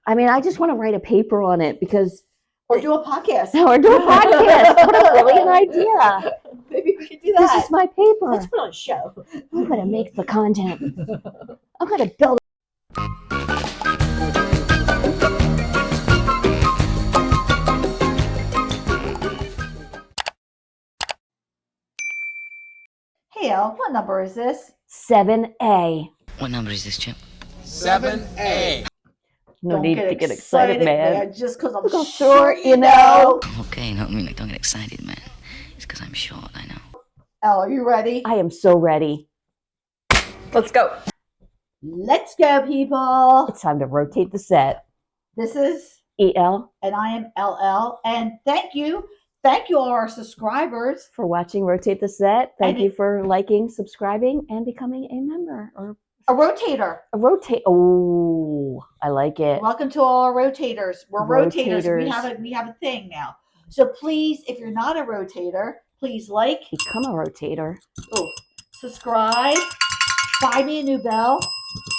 I mean, I just want to write a paper on it because. Or do a podcast. Or do a podcast. What a brilliant idea. Maybe we could do that. This is my paper. Let's put on a show. I'm going to make the content. I'm going to build. Hey, Elle, what number is this? 7A. What number is this, Chip? 7A. No need to get excited, man. Just because I'm short, you know. Okay, no, I mean, like, don't get excited, man. It's because I'm short, I know. Elle, are you ready? I am so ready. Let's go. Let's go, people. It's time to rotate the set. This is EL. And I am LL. And thank you. Thank you, all our subscribers. For watching Rotate the Set. Thank And you for liking, subscribing, and becoming a member. Or A rotator. a rotate. Oh, I like it. Welcome to all our rotators. We're rotators. Rotators. We have a thing now. So please, if you're not a rotator, please like, Become a rotator. subscribe, buy me a new bell,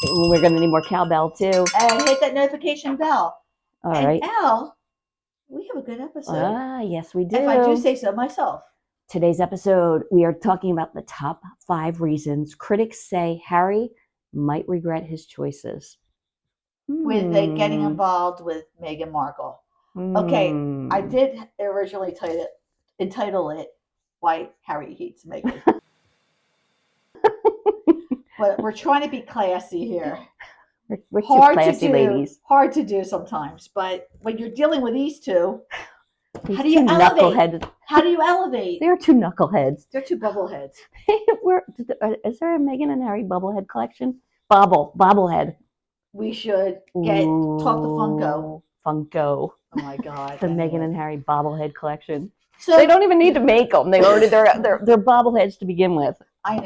We're going to need more cowbell too. and hit that notification bell. All and right. Elle, we have a good episode. Yes, we do. If I do say so myself. Today's episode, we are talking about the top 5 reasons critics say Harry might regret his choices. With getting involved with Meghan Markle. Okay, I did originally entitle it Why Harry Hates Meghan. But we're trying to be classy here. We're two classy ladies. Hard to do sometimes. But when you're dealing with these two, These how do you two elevate? knuckleheads. How do you elevate? They're two knuckleheads. They're two bubbleheads. Is there a Meghan and Harry bubblehead collection? Bobblehead. We should talk to Funko. Funko. Oh my God. The Meghan and Harry bobblehead collection. So They don't even need to make them. They're bobbleheads to begin with. I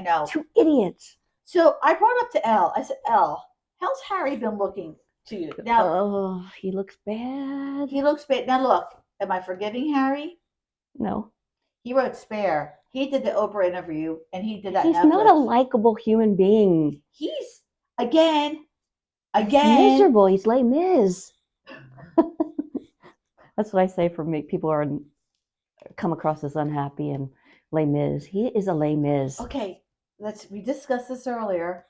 know. Two idiots. So I brought up to Elle. I said, Elle, how's Harry been looking to you? Now Oh, he looks bad. he looks bad. Now look, am I forgiving Harry? No. He wrote Spare. He did the Oprah interview, and he did that. He's not a likable human being. He's again. Miserable. He's Les Mis. That's what I say for me. People are come across as unhappy and Les Mis. He is a Les Mis. Okay, we discussed this earlier.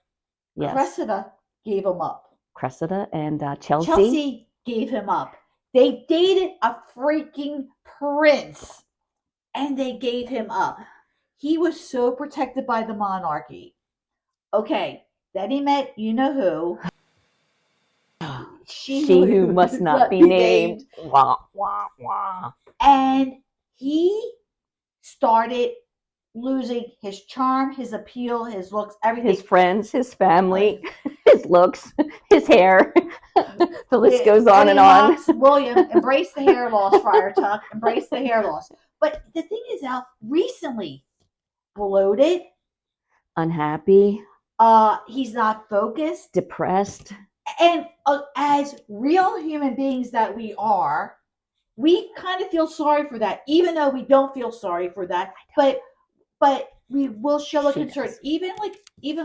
Yes. Cressida gave him up. Cressida and Chelsea. Chelsea gave him up. They dated a freaking prince, and they gave him up. He was so protected by the monarchy. Okay, then he met you know who. She who must not be named. Wah, wah, wah. And he started losing his charm, his appeal, his looks, everything. His friends, his family, his looks, his hair. The list goes on and on. William, embrace the hair loss, Friar Tuck. Embrace the hair loss. But the thing is, Al, recently, bloated. Unhappy. He's not focused. Depressed. And as real human beings that we are, we kind of feel sorry for that, even though we don't feel sorry for that. But we will show a concern, even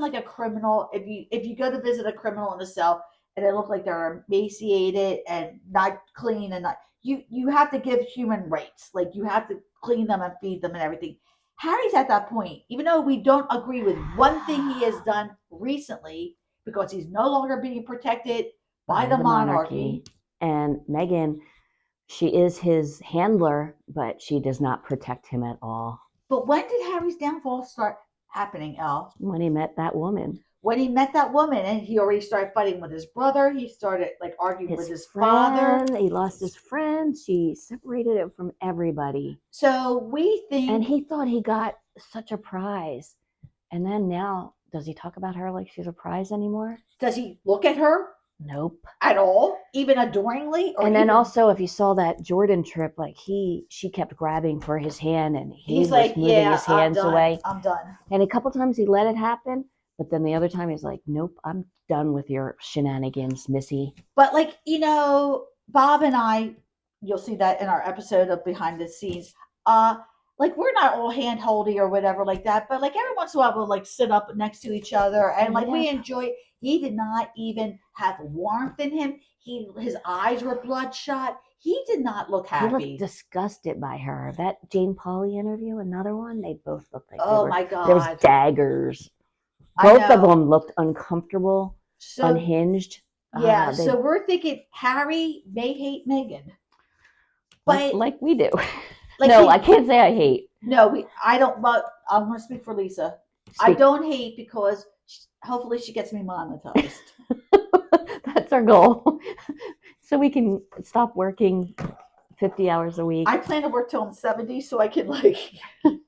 like a criminal. If you go to visit a criminal in a cell and they look like they're emaciated and not clean and not you have to give human rights. Like you have to clean them and feed them and everything. Harry's at that point, even though we don't agree with one thing he has done recently, because he's no longer being protected by the monarchy. And Meghan, she is his handler, but she does not protect him at all. But when did Harry's downfall start happening, Elle? When he met that woman. When he met that woman, and he already started fighting with his brother. He started arguing with his father. He lost his friend. She separated him from everybody. So we think... And he thought he got such a prize. And then now... Does he talk about her like she's a prize anymore? Does he look at her? Nope. At all? Even adoringly? And then also, if you saw that Jordan trip, she kept grabbing for his hand and he's like moving his hands away. I'm done. And a couple times he let it happen, but then the other time he's like, nope, I'm done with your shenanigans, Missy. But Bob and I, you'll see that in our episode of Behind the Scenes, we're not all hand-holdy or whatever like that, but every once in a while we'll sit up next to each other and we enjoy. He did not even have warmth in him. His eyes were bloodshot. He did not look He looked happy. disgusted by her. That Jane Pauley interview, another one, they both looked like Oh my there was God. daggers. I Both of know. them looked uncomfortable, So unhinged. yeah, They so we're thinking Harry may hate Meghan. But like we do. like No, he- I can't say I hate. no, I don't, but I'm gonna speak for Lisa. I don't hate because hopefully she gets me monetized. That's our goal. So we can stop working 50 hours a week. I plan to work till I'm 70 so I can like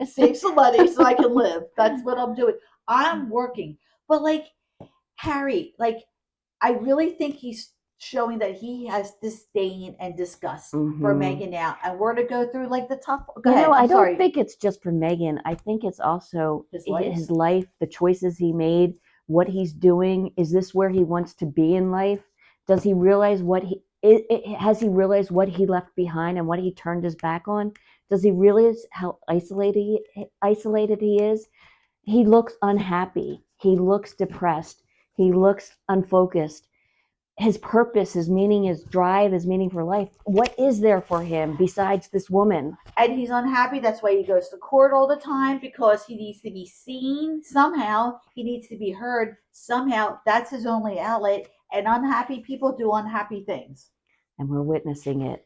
save some money so I can live. That's what I'm doing. I'm working. But like Harry, like I really think he's showing that he has disdain and disgust for Meghan now. And we're to go through like the tough. Go ahead. I I'm don't sorry. think it's just for Meghan. I think it's also His life, the choices he made, what he's doing. Is this where he wants to be in life? Does he realize has he realized what he left behind and what he turned his back on? Does he realize how isolated he is? He looks unhappy. He looks depressed. He looks unfocused. His purpose, his meaning, his drive, his meaning for life. What is there for him besides this woman? And he's unhappy. That's why he goes to court all the time, because he needs to be seen somehow. He needs to be heard somehow. That's his only outlet. And unhappy people do unhappy things. And we're witnessing it.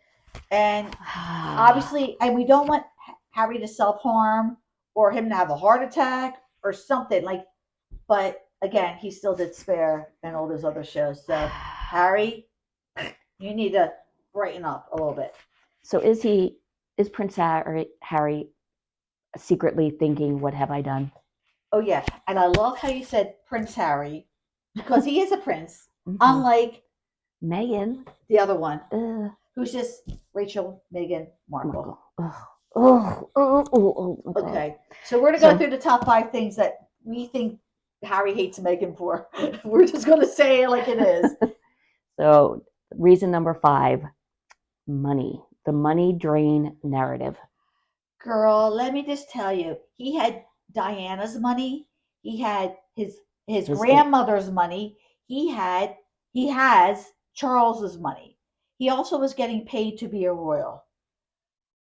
And obviously, and we don't want Harry to self-harm or him to have a heart attack or something like, but again, he still did Spare and all those other shows. So Harry, you need to brighten up a little bit. So is Prince Harry secretly thinking, what have I done? Oh yeah. And I love how you said Prince Harry, because he is a prince, Mhm. unlike Meghan, the other one, who's just Rachel Meghan Markle. Okay. So we're going to go through the top 5 things that we think Harry hates Meghan for. We're just going to say it like it is. So reason number 5, money. The money drain narrative. Girl, let me just tell you, he had Diana's money. He had his grandmother's money. He has Charles's money. He also was getting paid to be a royal.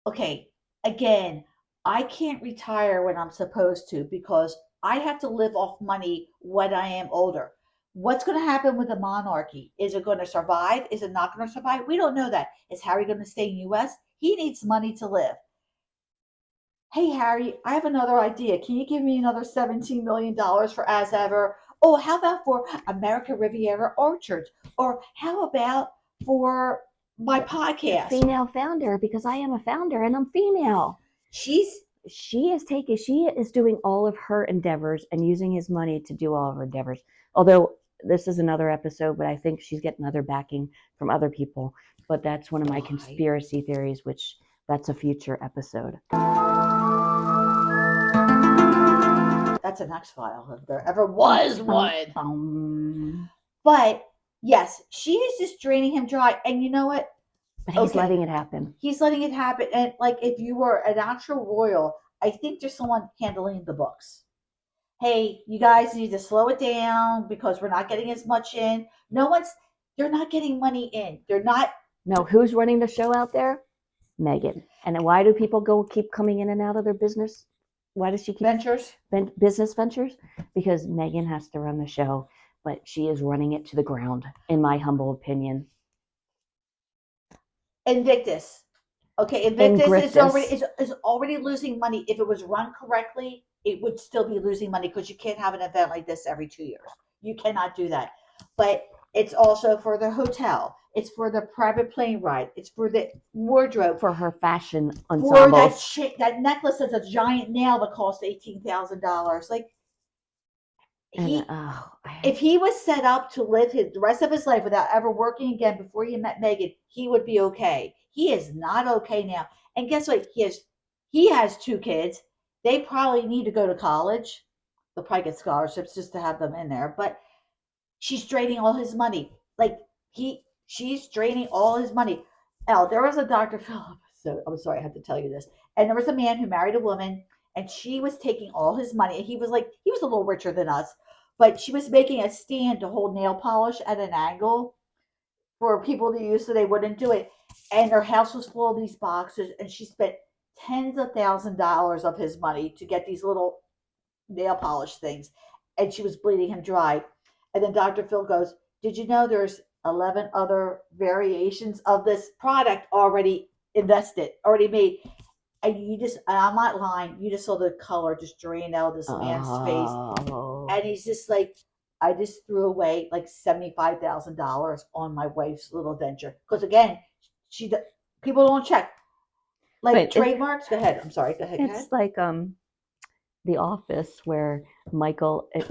Okay, again, I can't retire when I'm supposed to because I have to live off money when I am older. What's going to happen with the monarchy? Is it going to survive? Is it not going to survive? We don't know that. Is Harry going to stay in the U.S.? He needs money to live. Hey, Harry, I have another idea. Can you give me another $17 million for As Ever? Oh, how about for America Riviera Orchards? Or how about for my podcast? Female founder, because I am a founder and I'm female. She is doing all of her endeavors and using his money to do all of her endeavors. Although this is another episode, but I think she's getting other backing from other people. But that's one of my conspiracy theories, which that's a future episode. That's an X-File if there ever was one. But yes, she is just draining him dry. And you know what? But he's letting it happen. He's letting it happen. And like if you were an actual royal, I think there's someone handling the books. Hey, you guys need to slow it down because we're not getting as much in. They're not getting money in. They're not. No, who's running the show out there? Meghan. And why do people keep coming in and out of their business? Why does she keep business ventures? Because Meghan has to run the show, but she is running it to the ground, in my humble opinion. Invictus. Okay, Invictus is already losing money. If it was run correctly, it would still be losing money because you can't have an event like this every 2 years. You cannot do that. But it's also for the hotel. It's for the private plane ride. It's for the wardrobe. For her fashion ensembles. For that necklace that's a giant nail that cost $18,000. Like, if he was set up to live the rest of his life without ever working again before he met Meghan, he would be okay. He is not okay now. And guess what? He has 2 kids. They probably need to go to college. They'll probably get scholarships just to have them in there. But she's draining all his money. She's draining all his money. There was a Dr. Phil episode. I'm sorry, I had to tell you this. And there was a man who married a woman, and she was taking all his money. And he was a little richer than us. but she was making a stand to hold nail polish at an angle for people to use so they wouldn't do it. And her house was full of these boxes, and she spent tens of $1,000s of his money to get these little nail polish things, and she was bleeding him dry. And then Dr. Phil goes, "Did you know there's 11 other variations of this product already already made?" And I'm not lying, you just saw the color just drain out of this man's face. And he's just like, I just threw away like $75,000 on my wife's little venture. Because again, people don't check. Like Wait, trademarks? Go ahead. I'm sorry. Go ahead. It's like The Office where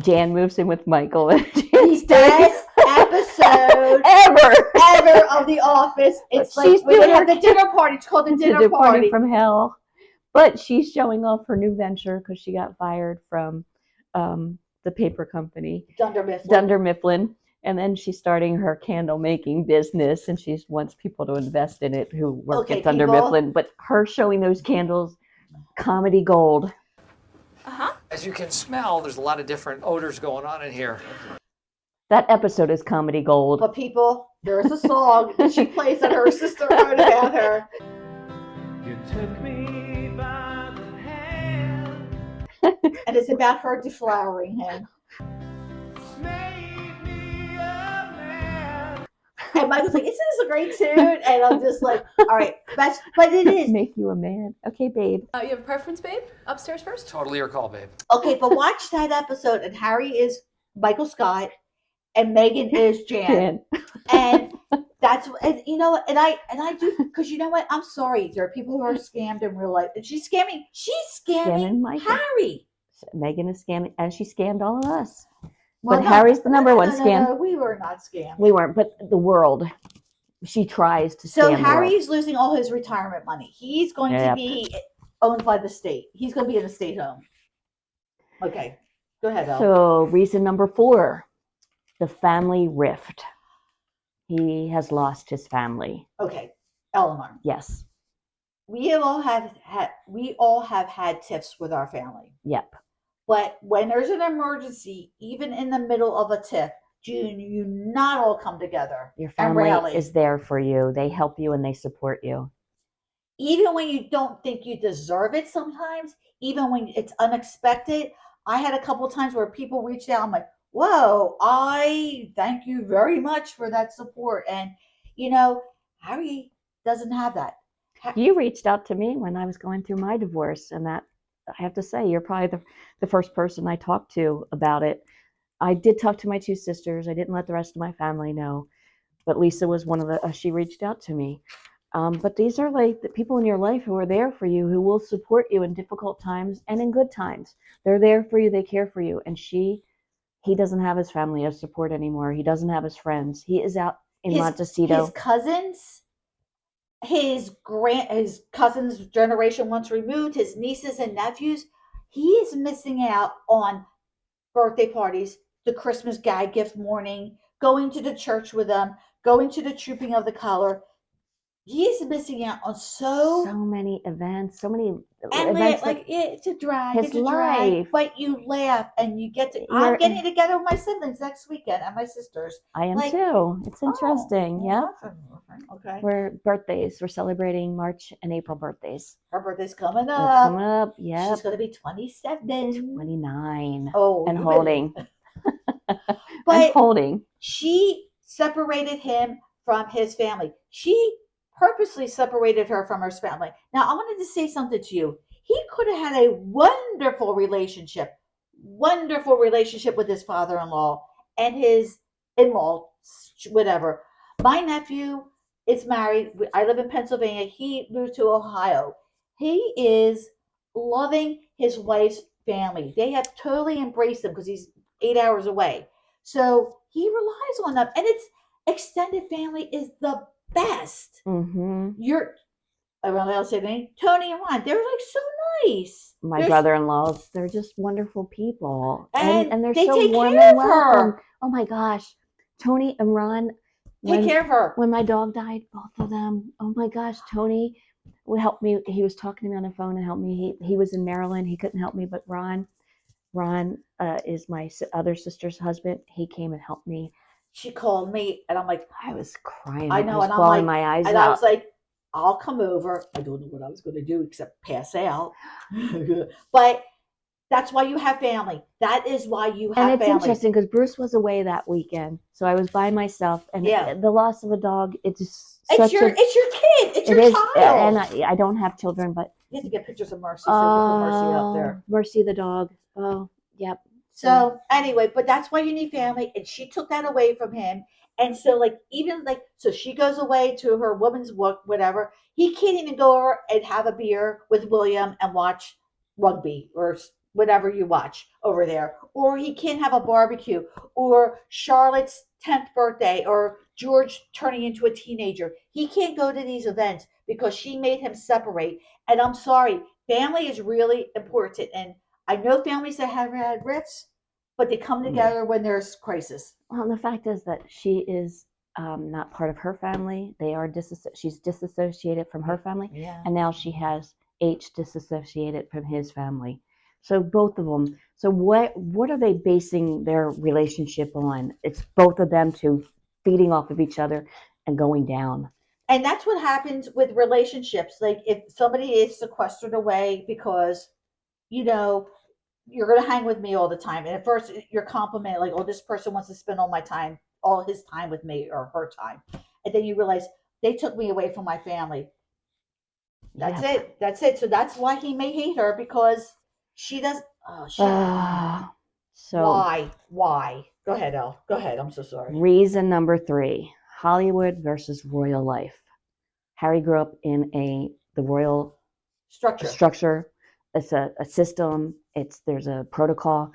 Jan moves in with Michael. And The best episode ever of The Office. It's like when they have the dinner party. It's called the dinner party from hell. But she's showing off her new venture because she got fired from the paper company, Dunder Mifflin. And then she's starting her candle making business, and she wants people to invest in it who work at Dunder Mifflin. But her showing those candles, comedy gold. As you can smell, there's a lot of different odors going on in here. That episode is comedy gold. But people, there's a song that she plays that her sister wrote about her. You took me by the hand. And it's about her deflowering him. Made me a man. And Michael's like, isn't this a great tune? And I'm just like, all right, but it is. Make you a man. Okay, babe. You have a preference, babe? Upstairs first? Totally your call, babe. Okay, but watch that episode, and Harry is Michael Scott, and Meghan is Jan. And that's, and you know, and I do, because you know what? I'm sorry. There are people who are scammed in real life, and she's scamming Scamming Harry. Meghan is scamming, and she scammed all of us. Well, but Harry's the number one scam. No, we were not scammed. We weren't, but the world. She tries to scam. So Harry's losing all his retirement money. He's going to be owned by the state. He's going to be in a state home. Okay, go ahead, Elle. So reason number 4, the family rift. He has lost his family. Okay, Eleanor. Yes. We all have had tiffs with our family. Yep. But when there's an emergency, even in the middle of a tiff, you not all come together. Your family is there for you. They help you and they support you. Even when you don't think you deserve it sometimes, even when it's unexpected. I had a couple of times where people reached out. I'm like, whoa, I thank you very much for that support. And, you know, Harry doesn't have that. You reached out to me when I was going through my divorce, and that, I have to say, you're probably the first person I talked to about it. I did talk to my 2 sisters. I didn't let the rest of my family know, but Lisa was one of the, she reached out to me. But these are like the people in your life who are there for you, who will support you in difficult times and in good times. They're there for you. They care for you. And he doesn't have his family as support anymore. He doesn't have his friends. He is out in Montecito. His cousins, his cousins generation once removed, his nieces and nephews, he is missing out on birthday parties, the Christmas gag gift morning, going to the church with them, going to the trooping of the color. He's missing out on so many events, so many and events. It's a drag. His life. But you laugh and you get to. I'm getting together with my siblings next weekend and my sisters. I am too. It's interesting. Yeah. Okay. We're celebrating March and April birthdays. Her birthday's coming up. It's coming up. Yeah. She's going to be 27. 29. Oh, and holding. But holding. She separated him from his family. She purposely separated her from her family. Now, I wanted to say something to you. He could have had a wonderful relationship with his father-in-law and his in-law, whatever. My nephew is married. I live in Pennsylvania. He moved to Ohio. He is loving his wife's family. They have totally embraced him because he's 8 hours away. So he relies on them. And it's extended family is the best. Mm-hmm. I don't know how to say the name. Tony and Ron, they're like so nice. My brother-in-laws, they're just wonderful people, and they're they so take warm care and of welcome. her. Oh my gosh, Tony and Ron, take care of her. When my dog died, both of them. Oh my gosh, Tony would help me. He was talking to me on the phone and helped me. He was in Maryland. He couldn't help me, but Ron, Ron is my other sister's husband. He came and helped me. She called me, and I'm like, I was crying. I know, I was and I'm bawling like, my eyes and out. I was like, I'll come over. I don't know what I was going to do except pass out. But that's why you have family. That is why you have and it's family. interesting because Bruce was away that weekend, so I was by myself. And Yeah. the loss of a dog, it's just It's your kid. It's your child. And I don't have children, but you have to get pictures of Mercy. So we put Mercy up there. Mercy the dog. Oh, yep. So anyway, but that's why you need family, and she took that away from him. And so, like, even like, so she goes away to her woman's work, whatever. He can't even go over and have a beer with William and watch rugby or whatever you watch over there, or he can't have a barbecue, or Charlotte's 10th birthday, or George turning into a teenager. He can't go to these events because she made him separate. And I'm sorry, family is really important. And I know families that have had rifts, but they come together when there's crisis. Well, the fact is that she is not part of her family. They are she's disassociated from her family, and now she has H disassociated from his family. So both of them. So what are they basing their relationship on? It's both of them two feeding off of each other and going down. And that's what happens with relationships. Like if somebody is sequestered away because, you know, you're going to hang with me all the time. And at first you're complimented, like, oh, this person wants to spend all his time with me or her time. And then you realize they took me away from my family. That's it. That's it. So that's why he may hate her, because she does. Oh, shit. So why? Go ahead, Elle. Go ahead. I'm so sorry. Reason number 3, Hollywood versus royal life. Harry grew up in the royal structure. It's a system. There's a protocol,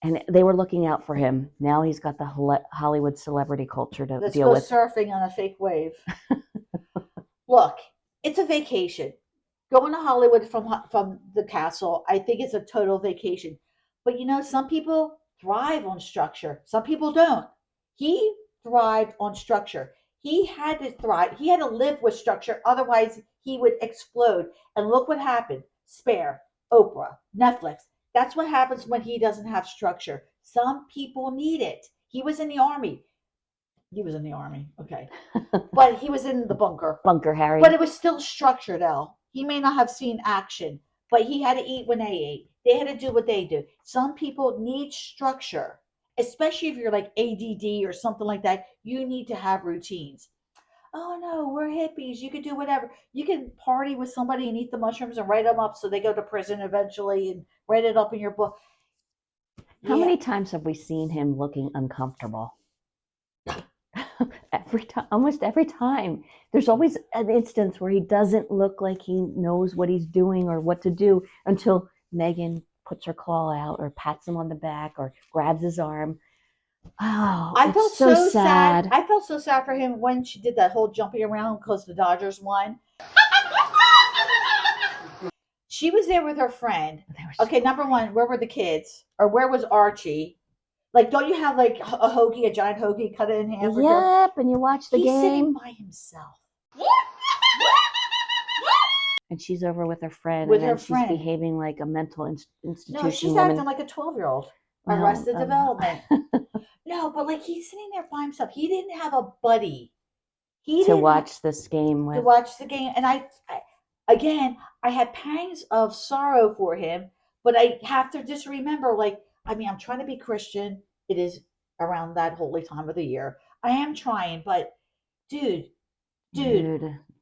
and they were looking out for him. Now he's got the Hollywood celebrity culture to deal with. Let's go surfing on a fake wave. Look, it's a vacation. Going to Hollywood from the castle, I think it's a total vacation. But you know, some people thrive on structure. Some people don't. He thrived on structure. He had to thrive. He had to live with structure. Otherwise, he would explode. And look what happened. Spare, Oprah, Netflix. That's what happens when he doesn't have structure. Some people need it. He was in the army. Okay. But he was in the bunker. Bunker Harry. But it was still structured, Elle. He may not have seen action, but he had to eat when they ate. They had to do what they do. Some people need structure, especially if you're like ADD or something like that. You need to have routines. Oh no, we're hippies. You could do whatever. You can party with somebody and eat the mushrooms and write them up so they go to prison eventually and write it up in your book. How many times have we seen him looking uncomfortable? Almost every time. There's always an instance where he doesn't look like he knows what he's doing or what to do until Meghan puts her claw out or pats him on the back or grabs his arm. Oh, I felt so sad. I felt so sad for him when she did that whole jumping around because the Dodgers won. She was there with her friend. Okay, number one, where were the kids? Or where was Archie? Like, don't you have like a giant hoagie cut in half? Yep, and you watch the game. He's sitting by himself. And she's over with her friend. She's behaving like a mental institution. No, she's woman. acting like a 12-year-old. Arrested Development. No, but like he's sitting there by himself. He didn't have a buddy. To watch this game with. To watch the game. And I had pangs of sorrow for him, but I have to just remember, like, I mean, I'm trying to be Christian. It is around that holy time of the year. I am trying, but dude,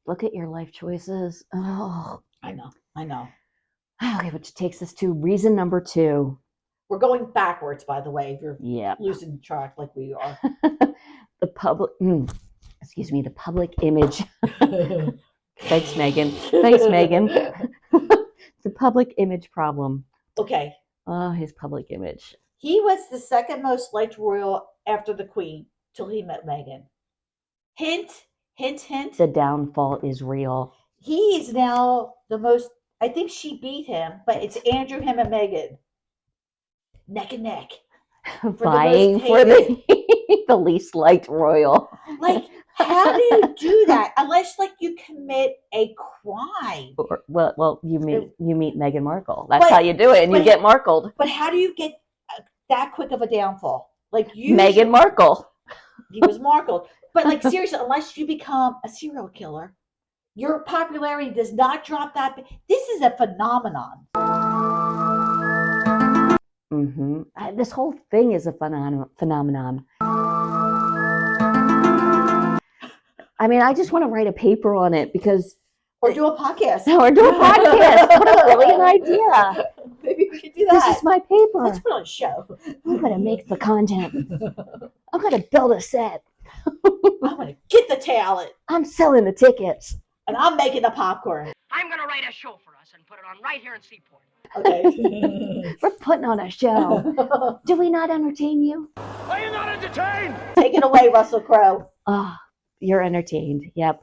look at your life choices. Oh, I know. Okay, which takes us to reason number 2. We're going backwards, by the way, if you're losing track like we are. The public image. Thanks, Meghan. The public image problem. Okay. Oh, his public image. He was the second most liked royal after the Queen till he met Meghan. Hint. The downfall is real. He is now the most. I think she beat him, but it's Andrew, him, and Meghan. Neck and neck. Vying for the least liked royal. Like, How do you do that unless like you commit a crime? Well, you meet Meghan Markle. That's But- how you do it, and you but- get markled. But how do you get that quick of a downfall? Like Meghan Markle. he was Markle. But like seriously, unless you become a serial killer, your popularity does not drop that. This is a phenomenon. This whole thing is a phenomenon. I mean, I just want to write a paper on it because. Or do a podcast. Or do a podcast. What a brilliant idea. Maybe we could do that. This is my paper. Let's put on a show. I'm going to make the content. I'm going to build a set. I'm going to get the talent. I'm selling the tickets. And I'm making the popcorn. I'm going to write a show for us and put it on right here in Seaport. Okay. We're putting on a show. Do we not entertain you? Are you not entertained? Take it away, Russell Crowe. Oh, you're entertained. Yep.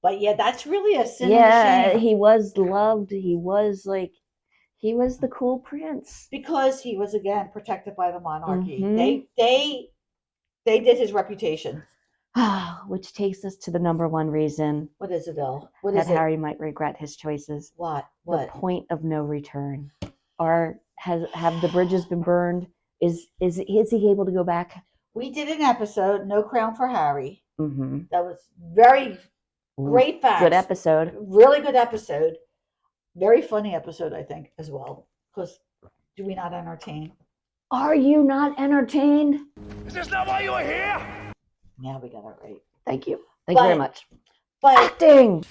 But yeah, that's really a sin. Yeah, he was loved. He was the cool prince. Because he was again protected by the monarchy. Mhm. They did his reputation. Which takes us to the number one reason What is it, Elle? What that is it? Harry might regret his choices. What? The point of no return. Have the bridges been burned? Is he able to go back? We did an episode, No Crown for Harry. Mm-hmm. That was very great facts. Good episode. Really good episode. Very funny episode, I think, as well. Because do we not entertain? Are you not entertained? Is this not why you are here? Yeah, we got it right. Thank you. Thank you very much. But Acting.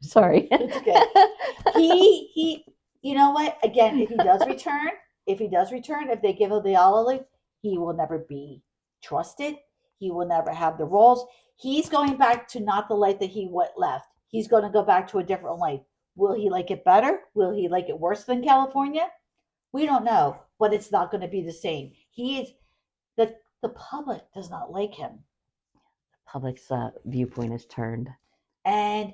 Sorry. it's good. He you know what? Again, if he does return, if they give him the olive leaf, he will never be trusted. He will never have the roles. He's going back to not the life that he left. He's going to go back to a different life. Will he like it better? Will he like it worse than California? We don't know, but it's not going to be the same. He is the public does not like him, Public's viewpoint is turned. and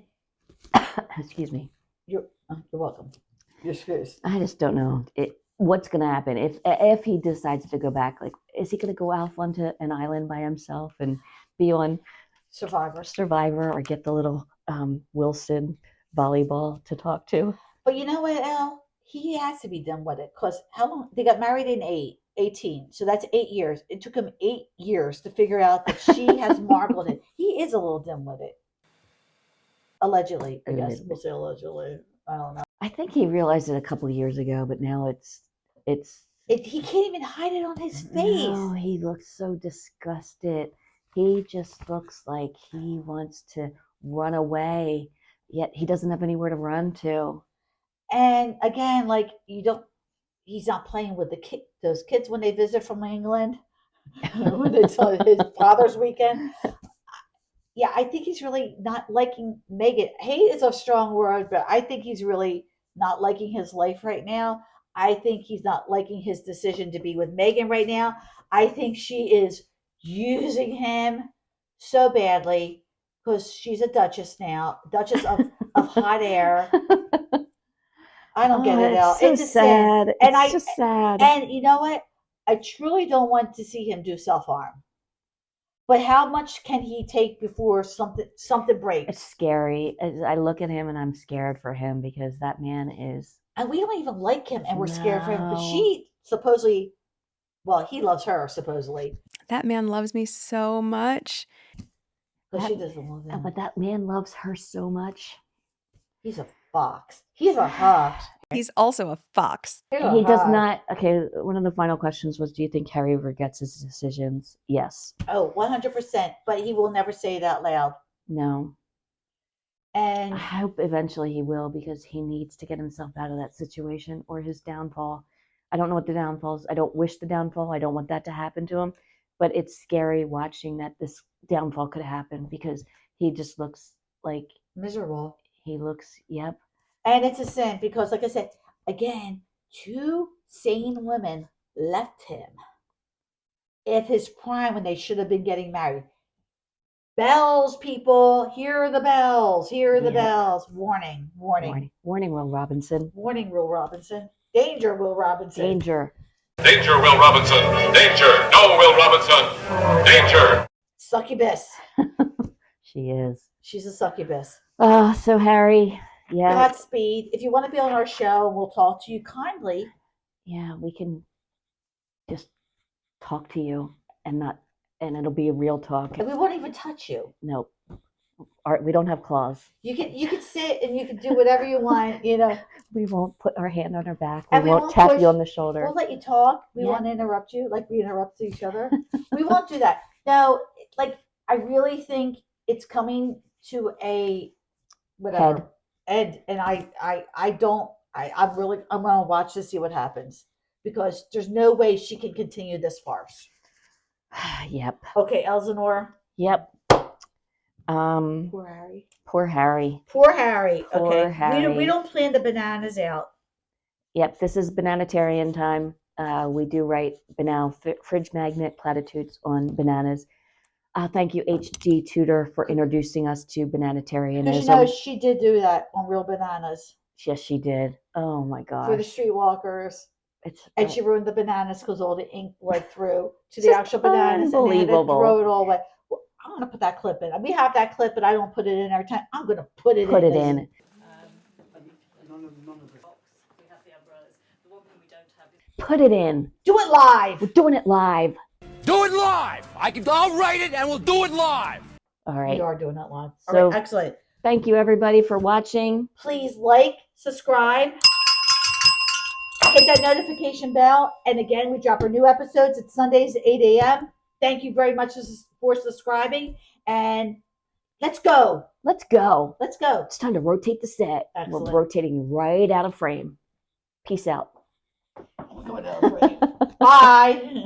Excuse me. you're welcome. You're excused. I just don't know what's going to happen if he decides to go back. Like, is he going to go off onto an island by himself and be on Survivor, or get the little Wilson volleyball to talk to? But you know what, Elle? He has to be done with it because how long they got married in 18, so that's 8 years. It took him 8 years to figure out that she has marbled it. He is a little dim with it, allegedly. I guess we'll say allegedly. I don't know. I think he realized it a couple of years ago, but now it's. He can't even hide it on his face. No, he looks so disgusted. He just looks like he wants to run away, yet he doesn't have anywhere to run to. And again, like he's not playing with those kids when they visit from England, when it's his father's weekend. Yeah, I think he's really not liking Meghan. Hate is a strong word, but I think he's really not liking his life right now. I think he's not liking his decision to be with Meghan right now. I think she is using him so badly because she's a duchess now, Duchess of hot air. I don't get it, Elle. It's so sad. It's just sad. And you know what? I truly don't want to see him do self-harm. But how much can he take before something breaks? It's scary. I look at him and I'm scared for him because that man is. And we don't even like him, and we're scared for him. But No. she supposedly, well, he loves her supposedly, That man loves me so much. but she doesn't love him. But that man loves her so much. He's a fox. He's a fox. He's also a fox. He's a He does fox. not. Okay, one of the final questions was, do you think Harry regrets his decisions? Yes. Oh, 100%. But he will never say it out loud. No. And I hope eventually he will, because he needs to get himself out of that situation or his downfall. I don't know what the downfall is. I don't wish the downfall. I don't want that to happen to him. But it's scary watching that this downfall could happen because he just looks like miserable. Yep. And it's a sin because, like I said, again, 2 sane women left him at his prime when they should have been getting married. Bells, people, hear the bells, hear the Yeah. bells. Warning, warning, Warning, Will Robinson. warning, Will Robinson. Danger, Will Robinson. Danger. Danger, Will Robinson. Danger. No, Will Robinson. Danger. Succubus. She is. She's a succubus. So Harry, yeah, Godspeed. If you want to be on our show, we'll talk to you kindly. yeah, we can just talk to you and it'll be a real talk. And we won't even touch you. No, we don't have claws. You can sit and you can do whatever you want, you know. We won't put our hand on our back. We And we won't won't tap push- you on the shoulder. We'll let you talk. We Yeah. won't interrupt you like we interrupt each other. We won't do that. No, like I really think it's coming to a whatever. And I'm gonna watch to see what happens because there's no way she can continue this farce. Yep. Okay, Elsinore. Yep. Poor Harry. Poor Harry. Poor Harry. Poor Okay. Harry. We don't plan the bananas out. Yep, this is Bananatarian time. We do write banal fridge magnet platitudes on bananas. Thank you, H.D. Tudor, for introducing us to Because Bananatarianism. you know she did do that on Real Bananas Yes, she did. Oh my for the gosh. streetwalkers. It's And she ruined the bananas because all the ink bled through to It's the just actual bananas, and they had to unbelievable. throw it all away. Well, I'm gonna put that clip in. We have that clip, but I don't put it in every time. I'm gonna put it put in. it in. Put it in. Do it live. We're doing it live. Do it live. I'll write it and we'll do it live. All We right. are doing it live. All So- right, excellent. Thank you, everybody, for watching. Please like, subscribe, hit that notification bell, and again, we drop our new episodes. It's Sundays at 8 a.m. Thank you very much for subscribing, and let's go. Let's go. Let's go. It's time to rotate the set. Excellent. We're rotating right out of frame. Peace out. Bye.